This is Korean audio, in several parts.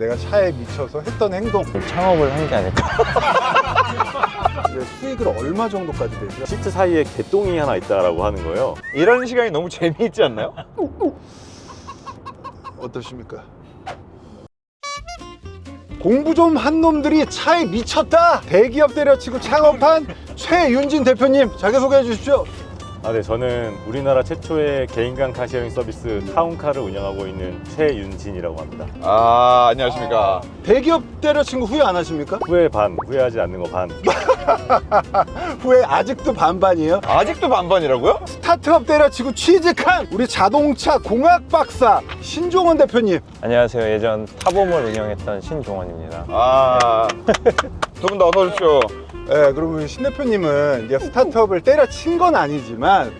내가 차에 미쳐서 했던 행동. 창업을 한 게 아닐까. 이제 수익을 얼마 정도까지 되죠? 시트 사이에 개똥이 하나 있다라고 하는 거예요. 이런 시간이 너무 재미있지 않나요? 어떠십니까? 공부 좀 한 놈들이 차에 미쳤다. 대기업 때려치고 창업한 최윤진 대표님 자기소개해 주십시오. 네, 저는 우리나라 최초의 개인간 카시어링 서비스 타운카를 운영하고 있는 최윤진이라고 합니다. 안녕하십니까. 대기업 때려친 거 후회 안 하십니까? 후회 반, 후회하지 않는 거 반. 후회 아직도 반반이에요? 아직도 반반이라고요? 스타트업 때려치고 취직한 우리 자동차 공학 박사 신종원 대표님. 안녕하세요. 예전 타봄을 운영했던 신종원입니다. 두 분 다 어서 오십시오. 네, 그러면 신 대표님은 이제 스타트업을 때려친 건 아니지만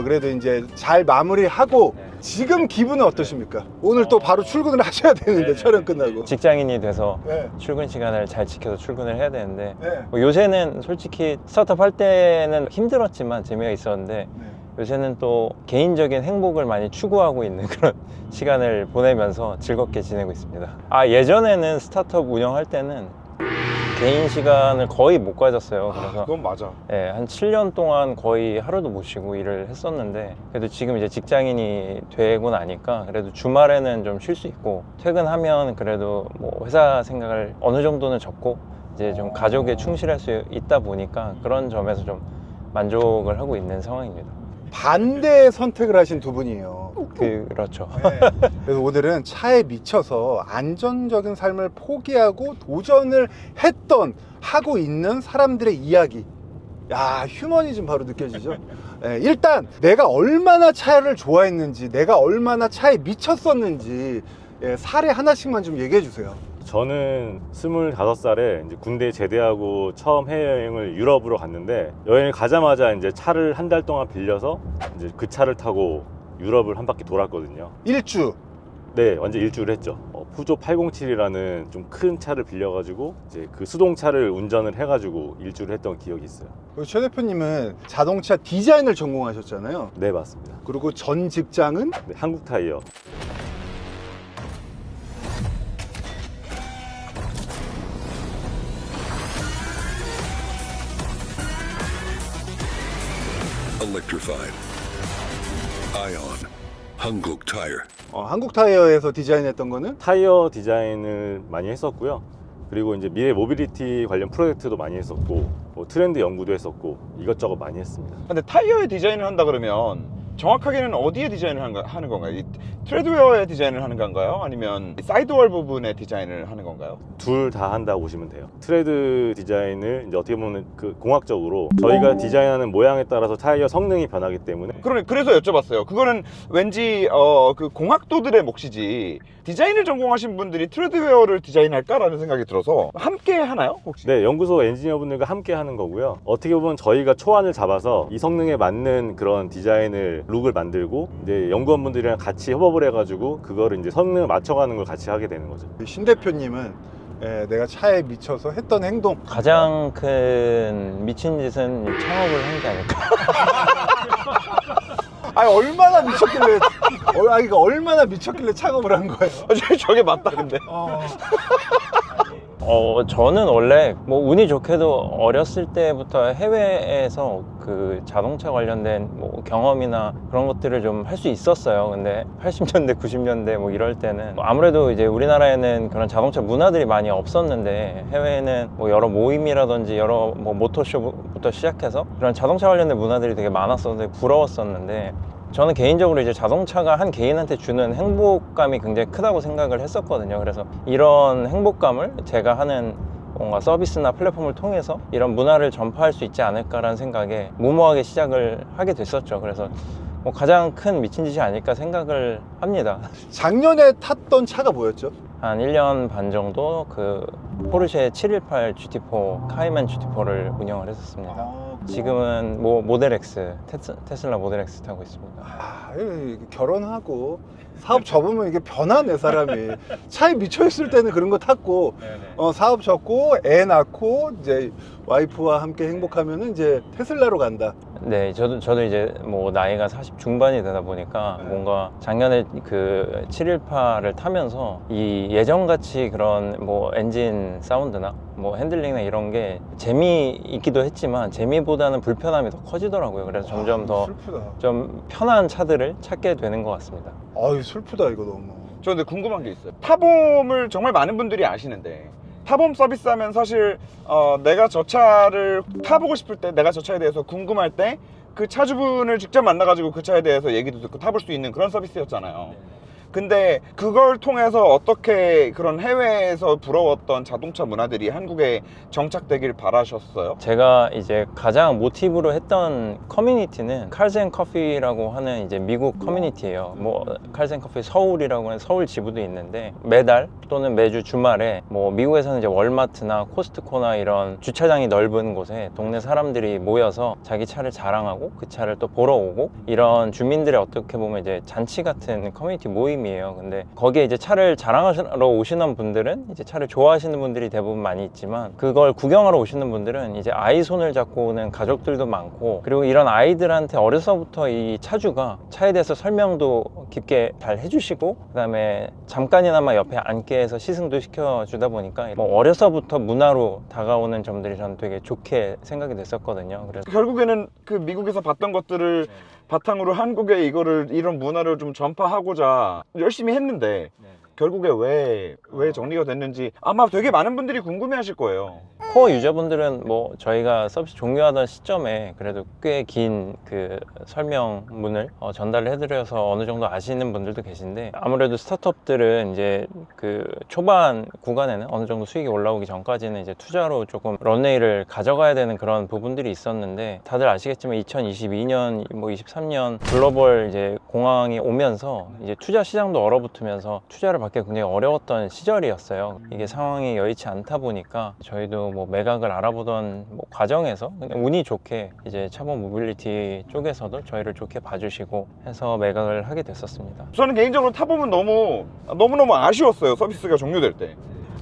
그래도 이제 잘 마무리하고 지금 기분은 어떠십니까? 오늘 또 바로 출근을 하셔야 되는데 촬영 끝나고. 직장인이 돼서 네. 출근 시간을 잘 지켜서 출근을 해야 되는데 네. 뭐 요새는 솔직히 스타트업 할 때는 힘들었지만 재미가 있었는데 네. 요새는 또 개인적인 행복을 많이 추구하고 있는 그런 시간을 보내면서 즐겁게 지내고 있습니다. 예전에는 스타트업 운영할 때는 개인 시간을 거의 못 가졌어요. 그래서 그건 맞아. 한 7년 동안 거의 하루도 못 쉬고 일을 했었는데, 그래도 지금 이제 직장인이 되고 나니까 그래도 주말에는 좀 쉴 수 있고, 퇴근하면 그래도 뭐 회사 생각을 어느 정도는 접고 이제 좀 가족에 충실할 수 있다 보니까 그런 점에서 좀 만족을 하고 있는 상황입니다. 반대의 선택을 하신 두 분이에요. 그렇죠. 그래서 오늘은 차에 미쳐서 안정적인 삶을 포기하고 도전을 하고 있는 사람들의 이야기. 야, 휴머니즘 바로 느껴지죠? 일단 내가 얼마나 차를 좋아했는지, 내가 얼마나 차에 미쳤었는지 사례 하나씩만 좀 얘기해 주세요. 저는 25살에 이제 군대 제대하고 처음 해외여행을 유럽으로 갔는데, 여행을 가자마자 이제 차를 한 달 동안 빌려서 이제 그 차를 타고 유럽을 한 바퀴 돌았거든요. 일주. 네, 완전 일주를 했죠. 푸조 807이라는 좀 큰 차를 빌려가지고 이제 그 수동차를 운전을 해가지고 일주를 했던 기억이 있어요. 최 대표님은 자동차 디자인을 전공하셨잖아요. 네, 맞습니다. 그리고 전 직장은 네, 한국 타이어. Electrified. Ion. 한국 타이어. 한국 타이어에서 디자인했던 거는 타이어 디자인을 많이 했었고요. 그리고 이제 미래 모빌리티 관련 프로젝트도 많이 했었고, 뭐 트렌드 연구도 했었고, 이것저것 많이 했습니다. 근데 타이어에 디자인을 한다 그러면 정확하게는 어디에 디자인을 하는 건가요? 이 트레드웨어에 디자인을 하는 건가요? 아니면 사이드월 부분에 디자인을 하는 건가요? 둘 다 한다고 보시면 돼요. 트레드 디자인을 이제 어떻게 보면 그 공학적으로 저희가 디자인하는 모양에 따라서 타이어 성능이 변하기 때문에, 그래서 여쭤봤어요. 그거는 왠지 그 공학도들의 몫이지 디자인을 전공하신 분들이 트레드웨어를 디자인할까라는 생각이 들어서 함께 하나요? 혹시? 네, 연구소 엔지니어분들과 함께 하는 거고요. 어떻게 보면 저희가 초안을 잡아서 이 성능에 맞는 그런 디자인을 룩을 만들고, 이제 연구원분들이랑 같이 협업을 해가지고 그거를 이제 성능을 맞춰가는 걸 같이 하게 되는 거죠. 신 대표님은 내가 차에 미쳐서 했던 행동. 가장 큰 미친 짓은 창업을 한 게 아닐까. 얼마나 미쳤길래 그러니까 얼마나 미쳤길래 창업을 한 거예요? 저게 맞다 근데. 저는 원래 뭐 운이 좋게도 어렸을 때부터 해외에서 그 자동차 관련된 뭐 경험이나 그런 것들을 좀 할 수 있었어요. 근데 80년대, 90년대 뭐 이럴 때는 아무래도 이제 우리나라에는 그런 자동차 문화들이 많이 없었는데, 해외에는 뭐 여러 모임이라든지 여러 뭐 모터쇼부터 시작해서 그런 자동차 관련된 문화들이 되게 많았었는데 부러웠었는데, 저는 개인적으로 이제 자동차가 한 개인한테 주는 행복감이 굉장히 크다고 생각을 했었거든요. 그래서 이런 행복감을 제가 하는 뭔가 서비스나 플랫폼을 통해서 이런 문화를 전파할 수 있지 않을까라는 생각에 무모하게 시작을 하게 됐었죠. 그래서 뭐 가장 큰 미친 짓이 아닐까 생각을 합니다. 작년에 탔던 차가 뭐였죠? 한 1년 반 정도 그 포르쉐 718 GT4 카이만 GT4를 운영을 했었습니다. 지금은 뭐 모델 X, 테슬라 모델 X 타고 있습니다. 아, 결혼하고 사업 접으면 이게 변하네 사람이. 차에 미쳐있을 때는 그런 거 탔고 사업 접고 애 낳고 이제 와이프와 함께 행복하면은 이제 테슬라로 간다. 네, 저도 이제 뭐 나이가 40 중반이 되다 보니까 네. 뭔가 작년에 그 718을 타면서 이 예전같이 그런 뭐 엔진 사운드나 뭐 핸들링이나 이런 게 재미있기도 했지만 재미보다는 불편함이 더 커지더라고요. 그래서 점점 더 슬프다. 좀 편한 차들을 찾게 되는 것 같습니다. 아유 슬프다 이거 너무. 저 근데 궁금한 게 있어요. 타봄을 정말 많은 분들이 아시는데 타봄 서비스하면 사실 내가 저 차를 타보고 싶을 때, 내가 저 차에 대해서 궁금할 때 그 차주분을 직접 만나가지고 그 차에 대해서 얘기도 듣고 타볼 수 있는 그런 서비스였잖아요. 근데 그걸 통해서 어떻게 그런 해외에서 부러웠던 자동차 문화들이 한국에 정착되길 바라셨어요? 제가 이제 가장 모티브로 했던 커뮤니티는 칼스 앤 커피라고 하는 이제 미국 커뮤니티예요. 뭐 칼스 앤 커피 서울이라고 하는 서울 지부도 있는데 매달 또는 매주 주말에 뭐 미국에서는 이제 월마트나 코스트코나 이런 주차장이 넓은 곳에 동네 사람들이 모여서 자기 차를 자랑하고 그 차를 또 보러 오고 이런 주민들의 어떻게 보면 이제 잔치 같은 커뮤니티 모임이에요. 근데 거기에 이제 차를 자랑하러 오시는 분들은 이제 차를 좋아하시는 분들이 대부분 많이 있지만 그걸 구경하러 오시는 분들은 이제 아이 손을 잡고 오는 가족들도 많고 그리고 이런 아이들한테 어려서부터 이 차주가 차에 대해서 설명도 깊게 잘 해주시고 그다음에 잠깐이나마 옆에 앉게 해서 시승도 시켜주다 보니까 뭐 어려서부터 문화로 다가오는 점들이 저는 되게 좋게 생각이 됐었거든요. 그래서 결국에는 그 미국에서 봤던 것들을 바탕으로 한국에 이런 문화를 좀 전파하고자 열심히 했는데 결국에 왜 정리가 됐는지 아마 되게 많은 분들이 궁금해 하실 거예요. 코어 유저분들은 뭐 저희가 서비스 종료하던 시점에 그래도 꽤 긴 그 설명문을 전달을 해드려서 어느 정도 아시는 분들도 계신데 아무래도 스타트업들은 이제 그 초반 구간에는 어느 정도 수익이 올라오기 전까지는 이제 투자로 조금 런웨이를 가져가야 되는 그런 부분들이 있었는데 다들 아시겠지만 2022년 뭐 23년 글로벌 이제 공황이 오면서 이제 투자 시장도 얼어붙으면서 투자를 받기 굉장히 어려웠던 시절이었어요. 이게 상황이 여의치 않다 보니까 저희도 뭐 매각을 알아보던 뭐 과정에서 그냥 운이 좋게 이제 차범 모빌리티 쪽에서도 저희를 좋게 봐주시고 해서 매각을 하게 됐었습니다. 저는 개인적으로 타보면 너무너무 아쉬웠어요. 서비스가 종료될 때.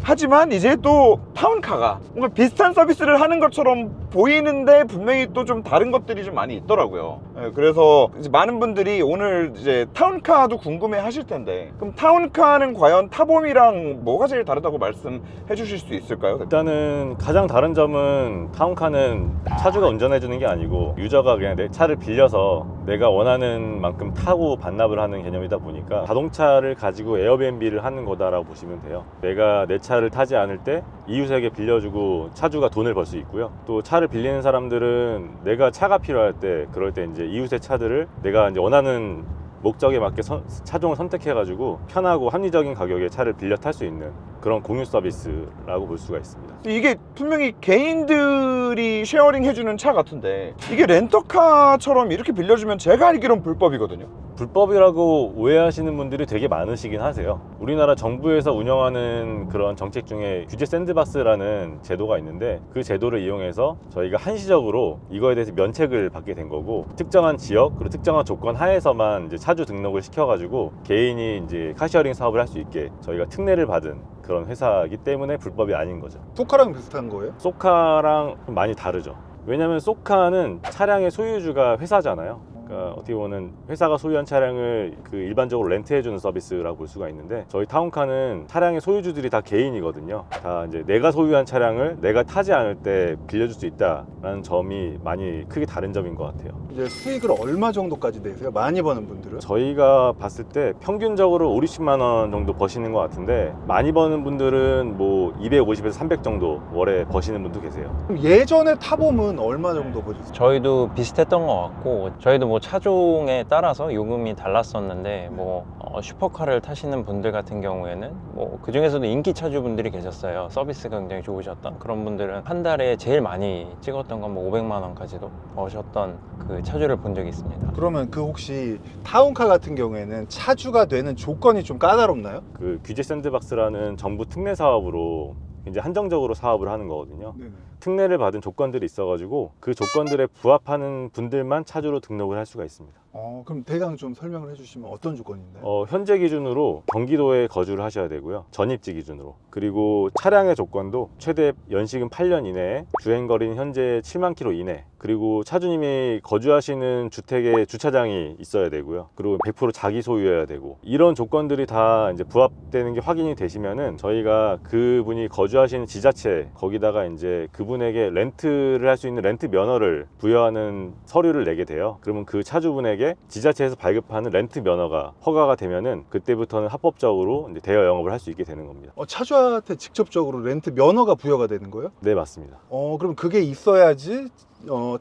하지만 이제 또 타운카가 뭔가 비슷한 서비스를 하는 것처럼 보이는데 분명히 또 좀 다른 것들이 좀 많이 있더라고요. 그래서 이제 많은 분들이 오늘 이제 타운카도 궁금해 하실 텐데 그럼 타운카는 과연 타봄이랑 뭐가 제일 다르다고 말씀해 주실 수 있을까요? 일단은 가장 다른 점은 타운카는 차주가 운전해 주는 게 아니고 유저가 그냥 내 차를 빌려서 내가 원하는 만큼 타고 반납을 하는 개념이다 보니까 자동차를 가지고 에어비앤비를 하는 거다라고 보시면 돼요. 내가 내 차를 타지 않을 때 이웃에게 빌려주고 차주가 돈을 벌 수 있고요. 또 차를 빌리는 사람들은 내가 차가 필요할 때 그럴 때 이제 이웃의 차들을 내가 이제 원하는 목적에 맞게 차종을 선택해가지고 편하고 합리적인 가격에 차를 빌려 탈 수 있는 그런 공유 서비스라고 볼 수가 있습니다. 이게 분명히 개인들이 쉐어링 해주는 차 같은데 이게 렌터카처럼 이렇게 빌려주면 제가 알기론 불법이거든요. 불법이라고 오해하시는 분들이 되게 많으시긴 하세요. 우리나라 정부에서 운영하는 그런 정책 중에 규제 샌드박스라는 제도가 있는데 그 제도를 이용해서 저희가 한시적으로 이거에 대해서 면책을 받게 된 거고 특정한 지역 그리고 특정한 조건 하에서만 이제 차주 등록을 시켜가지고 개인이 이제 카시어링 사업을 할 수 있게 저희가 특례를 받은 그런 회사이기 때문에 불법이 아닌 거죠. 소카랑 비슷한 거예요? 쏘카랑 좀 많이 다르죠. 왜냐면 쏘카는 차량의 소유주가 회사잖아요. 그러니까 어떻게 보면 회사가 소유한 차량을 그 일반적으로 렌트해주는 서비스라고 볼 수가 있는데 저희 타운카는 차량의 소유주들이 다 개인이거든요. 다 이제 내가 소유한 차량을 내가 타지 않을 때 빌려줄 수 있다라는 점이 많이 크게 다른 점인 것 같아요. 이제 수익을 얼마 정도까지 내세요? 많이 버는 분들은? 저희가 봤을 때 평균적으로 5, 60만 원 정도 버시는 것 같은데 많이 버는 분들은 뭐 250에서 300 정도 월에 버시는 분도 계세요. 그럼 예전에 타봄은 얼마 정도 버셨어요? 저희도 비슷했던 것 같고 저희도 뭐 차종에 따라서 요금이 달랐었는데 뭐 슈퍼카를 타시는 분들 같은 경우에는 뭐 그 중에서도 인기 차주분들이 계셨어요. 서비스가 굉장히 좋으셨던 그런 분들은 한 달에 제일 많이 찍었던 건 뭐 500만 원까지도 버셨던 그 차주를 본 적이 있습니다. 그러면 그 혹시 타운카 같은 경우에는 차주가 되는 조건이 좀 까다롭나요? 그 규제 샌드박스라는 정부 특례 사업으로 이제 한정적으로 사업을 하는 거거든요. 네네. 특례를 받은 조건들이 있어가지고 그 조건들에 부합하는 분들만 차주로 등록을 할 수가 있습니다. 그럼 대강 좀 설명을 해주시면 어떤 조건인데? 현재 기준으로 경기도에 거주를 하셔야 되고요. 전입지 기준으로. 그리고 차량의 조건도 최대 연식은 8년 이내에 주행거리는 현재 7만 킬로 이내. 그리고 차주님이 거주하시는 주택에 주차장이 있어야 되고요. 그리고 100% 자기 소유여야 되고, 이런 조건들이 다 이제 부합되는 게 확인이 되시면은 저희가 그분이 거주하시는 지자체 거기다가 이제 그분에게 렌트를 할 수 있는 렌트 면허를 부여하는 서류를 내게 돼요. 그러면 그 차주분에게 지자체에서 발급하는 렌트 면허가 허가가 되면은 그때부터는 합법적으로 이제 대여 영업을 할 수 있게 되는 겁니다. 차주한테 직접적으로 렌트 면허가 부여가 되는 거예요? 네, 맞습니다. 그럼 그게 있어야지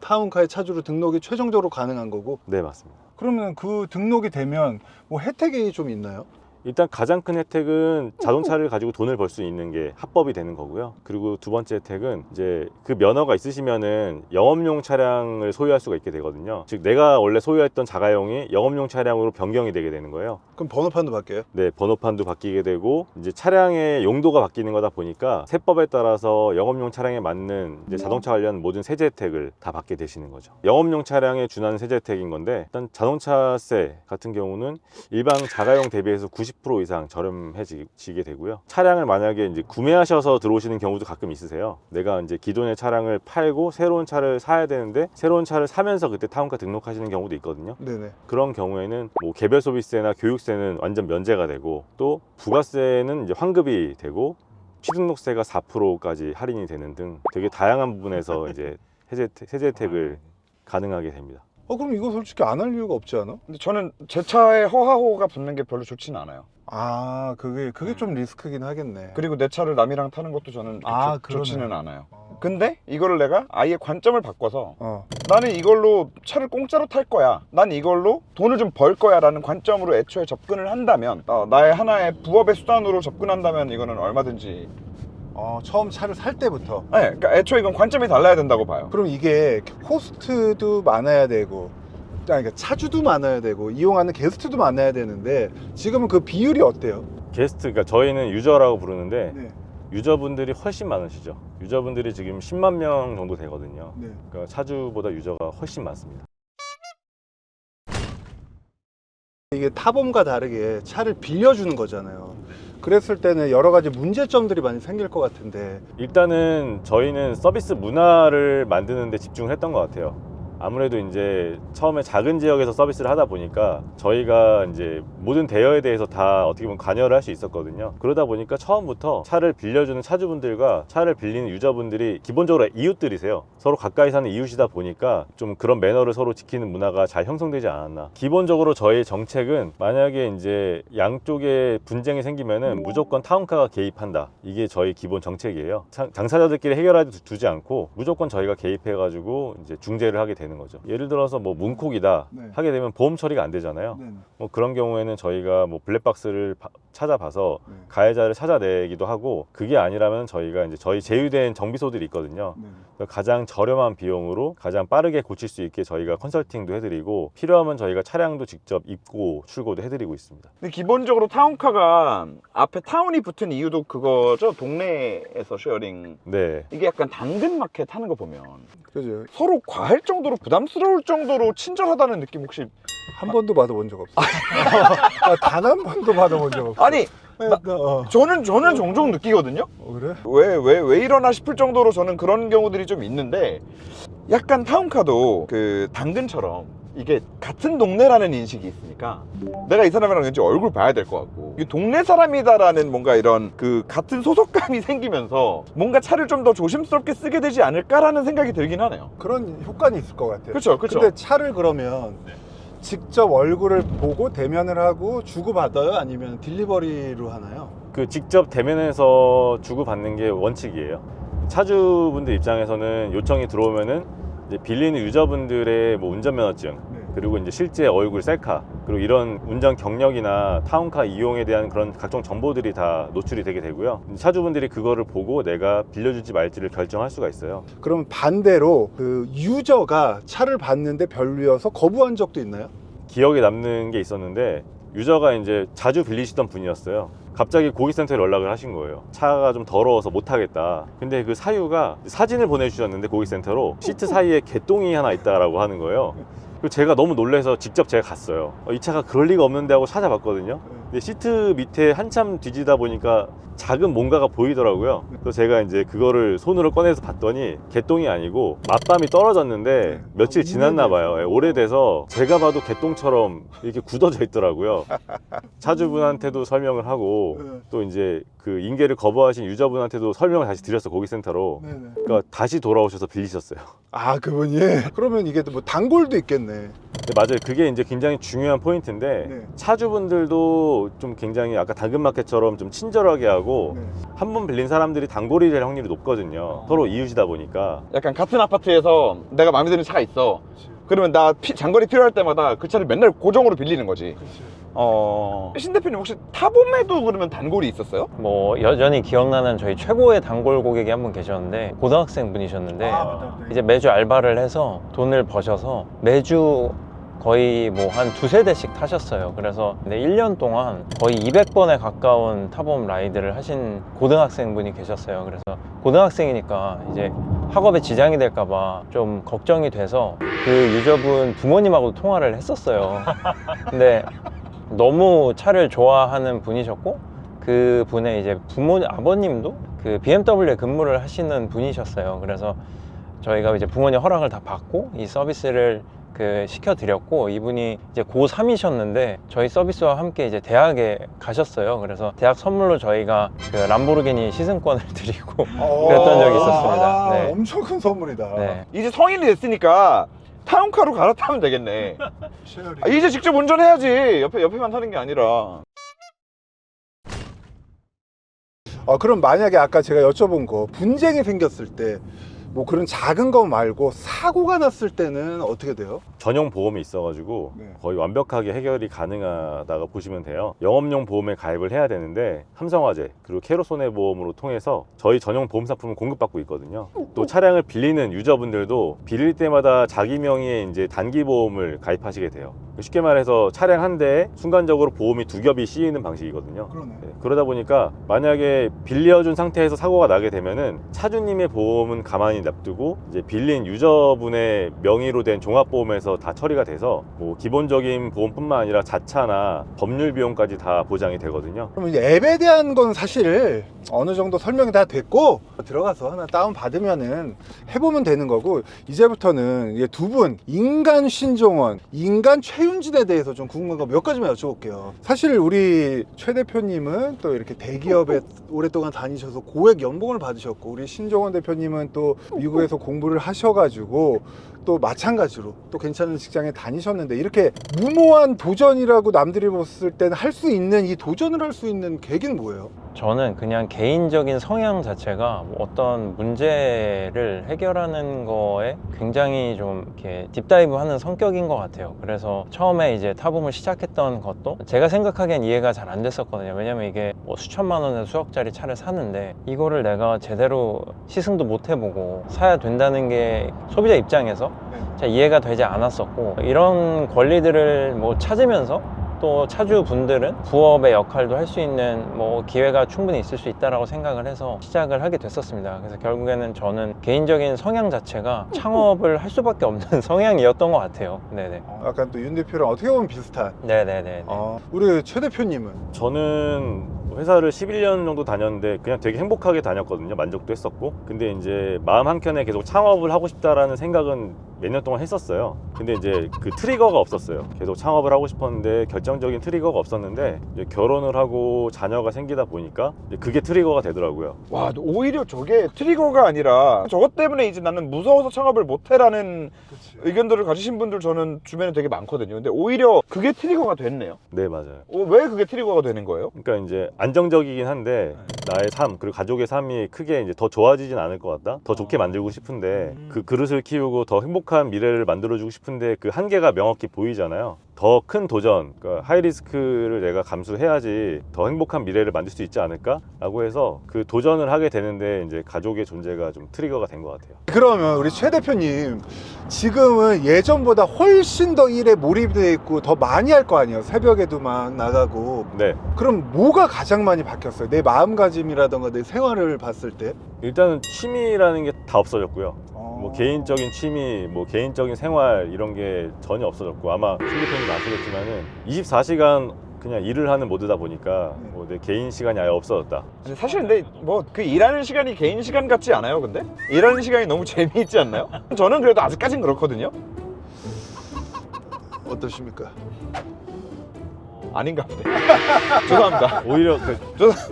타운카의 차주로 등록이 최종적으로 가능한 거고. 네, 맞습니다. 그러면 그 등록이 되면 뭐 혜택이 좀 있나요? 일단 가장 큰 혜택은 자동차를 가지고 돈을 벌 수 있는 게 합법이 되는 거고요. 그리고 두 번째 혜택은 이제 그 면허가 있으시면은 영업용 차량을 소유할 수가 있게 되거든요. 즉 내가 원래 소유했던 자가용이 영업용 차량으로 변경이 되게 되는 거예요. 그럼 번호판도 바뀌어요? 네, 번호판도 바뀌게 되고 이제 차량의 용도가 바뀌는 거다 보니까 세법에 따라서 영업용 차량에 맞는 이제 자동차 관련 모든 세제 혜택을 다 받게 되시는 거죠. 영업용 차량에 준하는 세제 혜택인 건데, 일단 자동차세 같은 경우는 일반 자가용 대비해서 90% 이상 저렴해지게 되고요. 차량을 만약에 이제 구매하셔서 들어오시는 경우도 가끔 있으세요. 내가 이제 기존의 차량을 팔고 새로운 차를 사야 되는데 새로운 차를 사면서 그때 타운카 등록하시는 경우도 있거든요. 네네. 그런 경우에는 뭐 개별 소비세나 교육세는 완전 면제가 되고, 또 부가세는 이제 환급이 되고, 취등록세가 4%까지 할인이 되는 등 되게 다양한 부분에서 이제 세제 혜택을 가능하게 됩니다. 그럼 이거 솔직히 안 할 이유가 없지 않아? 근데 저는 제 차에 허가호가 붙는 게 별로 좋지는 않아요. 그게 좀 리스크긴 하겠네. 그리고 내 차를 남이랑 타는 것도 저는 그러네. 좋지는 않아요. 근데 이거를 내가 아예 관점을 바꿔서 어. 나는 이걸로 차를 공짜로 탈 거야, 난 이걸로 돈을 좀 벌 거야 라는 관점으로 애초에 접근을 한다면, 나의 하나의 부업의 수단으로 접근한다면 이거는 얼마든지. 처음 차를 살 때부터. 네, 그러니까 애초에 이건 관점이 달라야 된다고 봐요. 그럼 이게 호스트도 많아야 되고, 그러니까 차주도 많아야 되고, 이용하는 게스트도 많아야 되는데 지금은 그 비율이 어때요? 게스트, 그러니까 저희는 유저라고 부르는데 네. 유저분들이 훨씬 많으시죠. 유저분들이 지금 10만 명 정도 되거든요. 네. 그러니까 차주보다 유저가 훨씬 많습니다. 이게 타범과 다르게 차를 빌려주는 거잖아요. 그랬을 때는 여러 가지 문제점들이 많이 생길 것 같은데. 일단은 저희는 서비스 문화를 만드는 데 집중을 했던 것 같아요. 아무래도 이제 처음에 작은 지역에서 서비스를 하다 보니까 저희가 이제 모든 대여에 대해서 다 어떻게 보면 관여를 할 수 있었거든요. 그러다 보니까 처음부터 차를 빌려주는 차주분들과 차를 빌리는 유저분들이 기본적으로 이웃들이세요. 서로 가까이 사는 이웃이다 보니까 좀 그런 매너를 서로 지키는 문화가 잘 형성되지 않았나. 기본적으로 저희 정책은 만약에 이제 양쪽에 분쟁이 생기면은 무조건 타운카가 개입한다. 이게 저희 기본 정책이에요. 당사자들끼리 해결하지 두지 않고 무조건 저희가 개입해가지고 이제 중재를 하게 되는 거죠. 예를 들어서 뭐 문콕이다 네. 하게 되면 보험 처리가 안 되잖아요. 네. 뭐 그런 경우에는 저희가 뭐 블랙박스를 찾아봐서 네. 가해자를 찾아내기도 하고, 그게 아니라면 저희가 이제 저희 제휴된 정비소들이 있거든요. 네. 가장 저렴한 비용으로 가장 빠르게 고칠 수 있게 저희가 컨설팅도 해드리고, 필요하면 저희가 차량도 직접 입고 출고도 해드리고 있습니다. 근데 기본적으로 타운카가 앞에 타운이 붙은 이유도 그거죠. 동네에서 쉐어링. 네. 이게 약간 당근마켓 하는 거 보면 그죠? 서로 과할 정도로 부담스러울 정도로 친절하다는 느낌 혹시. 한 번도 받아본 적 없어. 단 한 번도 받아본 적 없어. 아니 저는 종종 느끼거든요. 그래? 왜 이러나 싶을 정도로 저는 그런 경우들이 좀 있는데, 약간 타운카도 그 당근처럼 이게 같은 동네라는 인식이 있으니까 내가 이 사람이랑 왠지 얼굴 봐야 될 것 같고, 이게 동네 사람이다라는 뭔가 이런 그 같은 소속감이 생기면서 뭔가 차를 좀 더 조심스럽게 쓰게 되지 않을까라는 생각이 들긴 하네요. 그런 효과는 있을 것 같아요. 그렇죠. 근데 차를 그러면 직접 얼굴을 보고 대면을 하고 주고받아요? 아니면 딜리버리로 하나요? 그 직접 대면해서 주고받는 게 원칙이에요. 차주분들 입장에서는 요청이 들어오면은 이제 빌리는 유저분들의 뭐 운전면허증, 그리고 이제 실제 얼굴 셀카, 그리고 이런 운전 경력이나 타운카 이용에 대한 그런 각종 정보들이 다 노출이 되게 되고요. 차주분들이 그거를 보고 내가 빌려줄지 말지를 결정할 수가 있어요. 그럼 반대로 그 유저가 차를 봤는데 별로여서 거부한 적도 있나요? 기억에 남는 게 있었는데, 유저가 이제 자주 빌리시던 분이었어요. 갑자기 고객센터에 연락을 하신 거예요. 차가 좀 더러워서 못 타겠다. 근데 그 사유가 사진을 보내주셨는데 고객센터로 시트 사이에 개똥이 하나 있다라고 하는 거예요. 그리고 제가 너무 놀라서 직접 제가 갔어요. 이 차가 그럴 리가 없는데 하고 찾아봤거든요. 근데 시트 밑에 한참 뒤지다 보니까 작은 뭔가가 보이더라고요. 그래서 제가 이제 그거를 손으로 꺼내서 봤더니 개똥이 아니고 맛밤이 떨어졌는데 며칠 지났나 봐요. 예, 오래돼서 제가 봐도 개똥처럼 이렇게 굳어져 있더라고요. 차주분한테도 설명을 하고 또 이제 그 인계를 거부하신 유저분한테도 설명을 다시 드렸어, 고객센터로. 그러니까 다시 돌아오셔서 빌리셨어요. 아, 그분이? 그러면 이게 뭐 단골도 있겠네. 네, 맞아요. 그게 이제 굉장히 중요한 포인트인데 네. 차주분들도 좀 굉장히 아까 당근마켓처럼 좀 친절하게 하고 한 번 빌린 사람들이 단골이 될 확률이 높거든요. 서로 이웃이다 보니까. 약간 같은 아파트에서 내가 마음에 드는 차가 있어. 그러면 나 장거리 필요할 때마다 그 차를 맨날 고정으로 빌리는 거지. 신 대표님 혹시 타봄에도 그러면 단골이 있었어요? 뭐 여전히 기억나는 저희 최고의 단골 고객이 한 분 계셨는데 고등학생 분이셨는데 이제 매주 알바를 해서 돈을 버셔서 매주 거의 뭐 한 두세 대씩 타셨어요. 그래서 1년 동안 거의 200번에 가까운 타봄 라이드를 하신 고등학생 분이 계셨어요. 그래서 고등학생이니까 이제 학업에 지장이 될까봐 좀 걱정이 돼서 그 유저분 부모님하고도 통화를 했었어요. 근데 너무 차를 좋아하는 분이셨고 그 분의 이제 아버님도 그 BMW에 근무를 하시는 분이셨어요. 그래서 저희가 이제 부모님 허락을 다 받고 이 서비스를 시켜드렸고, 이분이 이제 고3이셨는데 저희 서비스와 함께 이제 대학에 가셨어요. 그래서 대학 선물로 저희가 그 람보르기니 시승권을 드리고 그랬던 적이 있었습니다. 네. 엄청 큰 선물이다. 네. 이제 성인이 됐으니까 타운카로 갈아타면 되겠네. 이제 직접 운전해야지. 옆에만 타는 게 아니라. 그럼 만약에 아까 제가 여쭤본 거 분쟁이 생겼을 때 뭐 그런 작은 거 말고 사고가 났을 때는 어떻게 돼요? 전용 보험이 있어가지고 네. 거의 완벽하게 해결이 가능하다고 보시면 돼요. 영업용 보험에 가입을 해야 되는데 삼성화재 그리고 캐로손해보험으로 통해서 저희 전용 보험 상품을 공급받고 있거든요. 또 차량을 빌리는 유저분들도 빌릴 때마다 자기 명의의 이제 단기 보험을 가입하시게 돼요. 쉽게 말해서 차량 한 대에 순간적으로 보험이 두 겹이 씌이는 방식이거든요. 그러네. 네, 그러다 보니까 만약에 빌려준 상태에서 사고가 나게 되면은 차주님의 보험은 가만히 납두고 이제 빌린 유저분의 명의로 된 종합보험에서 다 처리가 돼서 뭐 기본적인 보험뿐만 아니라 자차나 법률 비용까지 다 보장이 되거든요. 그럼 이제 앱에 대한 건 사실 어느 정도 설명이 다 됐고 들어가서 하나 다운 받으면은 해보면 되는 거고, 이제부터는 이제 두 분 인간 신종원, 인간 최윤진에 대해서 좀 궁금한 거 몇 가지만 여쭤볼게요. 사실 우리 최 대표님은 또 이렇게 대기업에 오랫동안 다니셔서 고액 연봉을 받으셨고, 우리 신종원 대표님은 또 미국에서 공부를 하셔가지고 또 마찬가지로 또 괜찮은 직장에 다니셨는데, 이렇게 무모한 도전이라고 남들이 봤을 때는 할 수 있는, 이 도전을 할 수 있는 계기는 뭐예요? 저는 그냥 개인적인 성향 자체가 어떤 문제를 해결하는 거에 굉장히 좀 이렇게 딥다이브 하는 성격인 것 같아요. 그래서 처음에 이제 타봄을 시작했던 것도 제가 생각하기엔 이해가 잘 안 됐었거든요. 왜냐면 이게 뭐 수천만 원에 수억짜리 차를 사는데 이거를 내가 제대로 시승도 못 해보고 사야 된다는 게 소비자 입장에서 잘 이해가 되지 않았었고, 이런 권리들을 뭐 찾으면서 또 차주분들은 부업의 역할도 할 수 있는 뭐 기회가 충분히 있을 수 있다라고 생각을 해서 시작을 하게 됐었습니다. 그래서 결국에는 저는 개인적인 성향 자체가 창업을 할 수밖에 없는 성향이었던 것 같아요. 네네. 약간 또 윤 대표랑 어떻게 보면 비슷한. 네네네. 우리 최 대표님은? 저는 회사를 11년 정도 다녔는데 그냥 되게 행복하게 다녔거든요. 만족도 했었고. 근데 이제 마음 한켠에 계속 창업을 하고 싶다라는 생각은 몇 년 동안 했었어요. 근데 이제 그 트리거가 없었어요. 계속 창업을 하고 싶었는데 결정적인 트리거가 없었는데 이제 결혼을 하고 자녀가 생기다 보니까 이제 그게 트리거가 되더라고요. 와, 오히려 저게 트리거가 아니라 저것 때문에 이제 나는 무서워서 창업을 못해라는 의견들을 가지신 분들 저는 주변에 되게 많거든요. 근데 오히려 그게 트리거가 됐네요. 네, 맞아요. 왜 그게 트리거가 되는 거예요? 그러니까 이제 안정적이긴 한데 나의 삶 그리고 가족의 삶이 크게 이제 더 좋아지진 않을 것 같다. 더 좋게 만들고 싶은데 그 그릇을 키우고 더 행복한 미래를 만들어주고 싶은데 그 한계가 명확히 보이잖아요. 더 큰 도전, 그러니까 하이리스크를 내가 감수해야지 더 행복한 미래를 만들 수 있지 않을까? 라고 해서 그 도전을 하게 되는데 이제 가족의 존재가 좀 트리거가 된 것 같아요. 그러면 우리 최 대표님 지금은 예전보다 훨씬 더 일에 몰입돼 있고 더 많이 할 거 아니에요. 새벽에도 막 나가고. 네. 그럼 뭐가 가장 많이 바뀌었어요? 내 마음가짐이라던가 내 생활을 봤을 때? 일단은 취미라는 게 다 없어졌고요. 뭐 개인적인 취미, 뭐 개인적인 생활 이런 게 전혀 없어졌고 아마 신대표님 아시겠지만은 24시간 그냥 일을 하는 모드다 보니까 뭐 내 개인 시간이 아예 없어졌다. 아니, 사실 근데 뭐 그 일하는 시간이 개인 시간 같지 않아요? 근데 일하는 시간이 너무 재미있지 않나요? 저는 그래도 아직까진 그렇거든요. 어떠십니까? 아닌가 보네. 죄송합니다. 오히려 그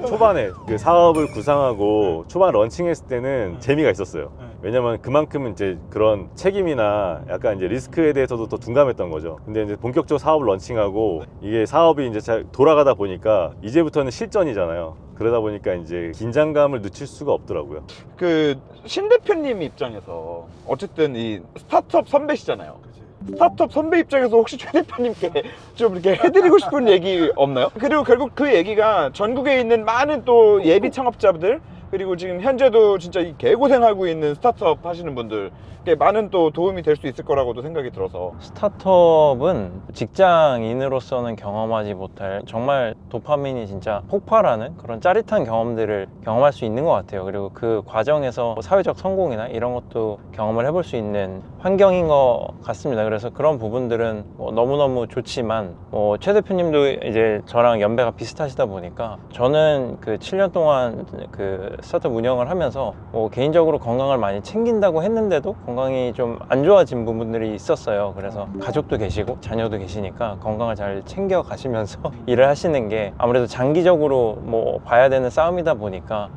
초반에 그 사업을 구상하고 초반 런칭했을 때는 재미가 있었어요. 왜냐면 그만큼은 이제 그런 책임이나 약간 이제 리스크에 대해서도 더 둔감했던 거죠. 근데 이제 본격적으로 사업을 런칭하고 이게 사업이 이제 잘 돌아가다 보니까 이제부터는 실전이잖아요. 그러다 보니까 이제 긴장감을 늦출 수가 없더라고요. 그 신 대표님 입장에서 어쨌든 이 스타트업 선배시잖아요. 스타트업 선배 입장에서 혹시 최 대표님께 좀 이렇게 해드리고 싶은 얘기 없나요? 그리고 결국 그 얘기가 전국에 있는 많은 또 예비 창업자들 그리고 지금 현재도 진짜 이 개고생하고 있는 스타트업 하시는 분들 많은 또 도움이 될 수 있을 거라고도 생각이 들어서. 스타트업은 직장인으로서는 경험하지 못할 정말 도파민이 진짜 폭발하는 그런 짜릿한 경험들을 경험할 수 있는 것 같아요. 그리고 그 과정에서 사회적 성공이나 이런 것도 경험을 해볼 수 있는 환경인 것 같습니다. 그래서 그런 부분들은 뭐 너무너무 좋지만 최 대표님도 이제 저랑 연배가 비슷하시다 보니까 저는 그 7년 동안 그 스타트업 운영을 하면서 개인적으로 건강을 많이 챙긴다고 했는데도 건강이 좀 안 좋아진 부분들이 있었어요. 그래서 가족도 계시고 자녀도 계시니까 건강을 잘 챙겨 가시면서 일을 하시는 게 아무래도 장기적으로 뭐 봐야 되는 싸움이다 보니까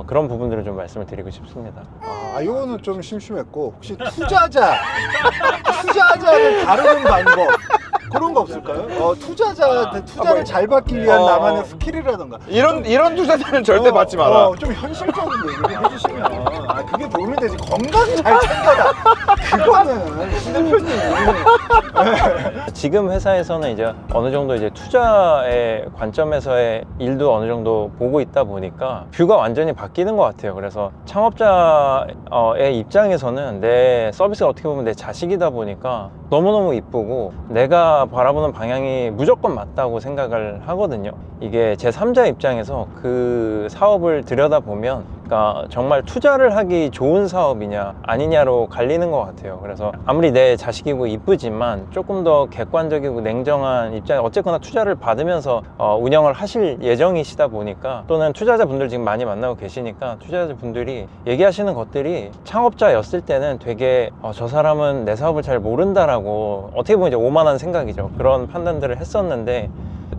그런 부분들을 좀 말씀을 드리고 싶습니다. 이거는 좀 심심했고 혹시 투자자를 다루는 방법 그런 거 없을까요? 투자자한테 투자를 잘 받기 위한 나만의 스킬이라던가 이런 투자자는 절대 받지 마라. 좀 현실적인 얘기를 해주시면 그게 도움이 되지. 건강 잘 챙겨라 그거는 신 대표님. 지금 회사에서는 이제 어느 정도 이제 투자의 관점에서의 일도 어느 정도 보고 있다 보니까 뷰가 완전히 바뀌는 것 같아요. 그래서 창업자의 입장에서는 내 서비스가 어떻게 보면 내 자식이다 보니까 너무너무 이쁘고 내가 바라보는 방향이 무조건 맞다고 생각을 하거든요. 이게 제3자 입장에서 그 사업을 들여다보면 그러니까 정말 투자를 하기 좋은 사업이냐 아니냐로 갈리는 것 같아요. 그래서 아무리 내 자식이고 이쁘지만 조금 더 객관적이고 냉정한 입장에 어쨌거나 투자를 받으면서 운영을 하실 예정이시다 보니까 또는 투자자분들 지금 많이 만나고 계시니까 투자자분들이 얘기하시는 것들이 창업자였을 때는 되게 저 사람은 내 사업을 잘 모른다라고 어떻게 보면 이제 오만한 생각이죠. 그런 판단들을 했었는데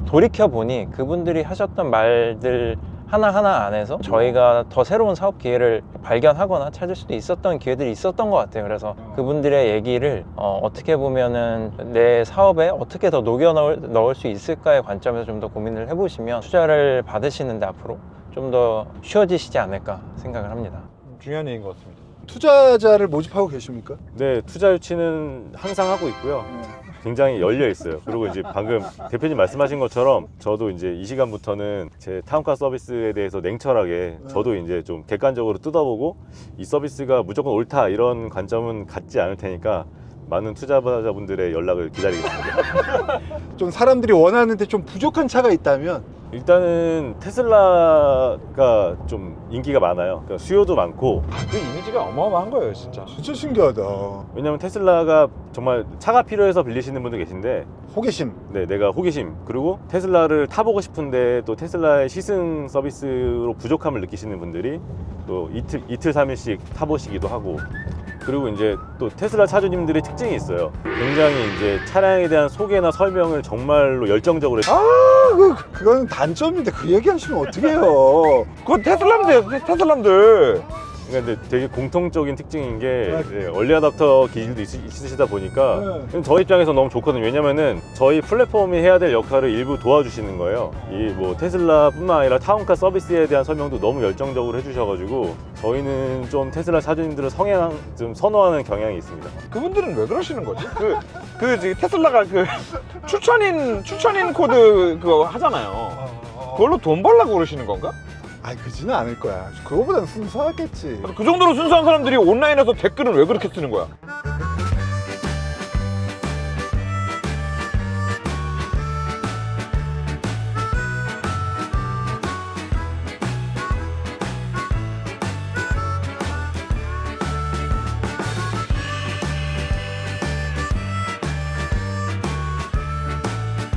돌이켜보니 그분들이 하셨던 말들 하나하나 안에서 저희가 더 새로운 사업 기회를 발견하거나 찾을 수도 있었던 기회들이 있었던 것 같아요. 그래서 그분들의 얘기를 어떻게 보면은 내 사업에 어떻게 더 녹여 넣을 수 있을까의 관점에서 좀 더 고민을 해보시면 투자를 받으시는데 앞으로 좀 더 쉬워지시지 않을까 생각을 합니다. 중요한 얘기인 것 같습니다. 투자자를 모집하고 계십니까? 네, 투자 유치는 항상 하고 있고요. 굉장히 열려 있어요. 그리고 이제 방금 대표님 말씀하신 것처럼 저도 이제 이 시간부터는 제 타운카 서비스에 대해서 냉철하게 저도 이제 좀 객관적으로 뜯어보고 이 서비스가 무조건 옳다 이런 관점은 갖지 않을 테니까 많은 투자자분들의 연락을 기다리겠습니다. 좀 사람들이 원하는데 좀 부족한 차가 있다면 일단은 테슬라가 좀 인기가 많아요. 그러니까 수요도 많고 그 이미지가 어마어마한 거예요, 진짜. 진짜 신기하다. 왜냐면 테슬라가 정말 차가 필요해서 빌리시는 분도 계신데 호기심. 네, 내가 호기심 그리고 테슬라를 타보고 싶은데 또 테슬라의 시승 서비스로 부족함을 느끼시는 분들이 또 이틀 3일씩 타보시기도 하고 그리고 이제 또 테슬라 차주님들의 특징이 있어요. 굉장히 이제 차량에 대한 소개나 설명을 정말로 열정적으로 그건 단점인데 그 얘기 하시면 어떡해요. 그건 테슬라인데 테슬라인들 근데 되게 공통적인 특징인 게 얼리 어답터 기질도 있으시다 보니까 저 입장에서 너무 좋거든요. 왜냐면은 저희 플랫폼이 해야 될 역할을 일부 도와주시는 거예요. 이 뭐 테슬라뿐만 아니라 타운카 서비스에 대한 설명도 너무 열정적으로 해주셔가지고 저희는 좀 테슬라 차주님들을 좀 선호하는 경향이 있습니다. 그분들은 왜 그러시는 거지? 테슬라가 추천인 코드 그거 하잖아요. 그걸로 돈 벌려고 그러시는 건가? 아니 그지는 않을 거야. 그거보다는 순수하겠지. 그 정도로 순수한 사람들이 온라인에서 댓글은 왜 그렇게 쓰는 거야?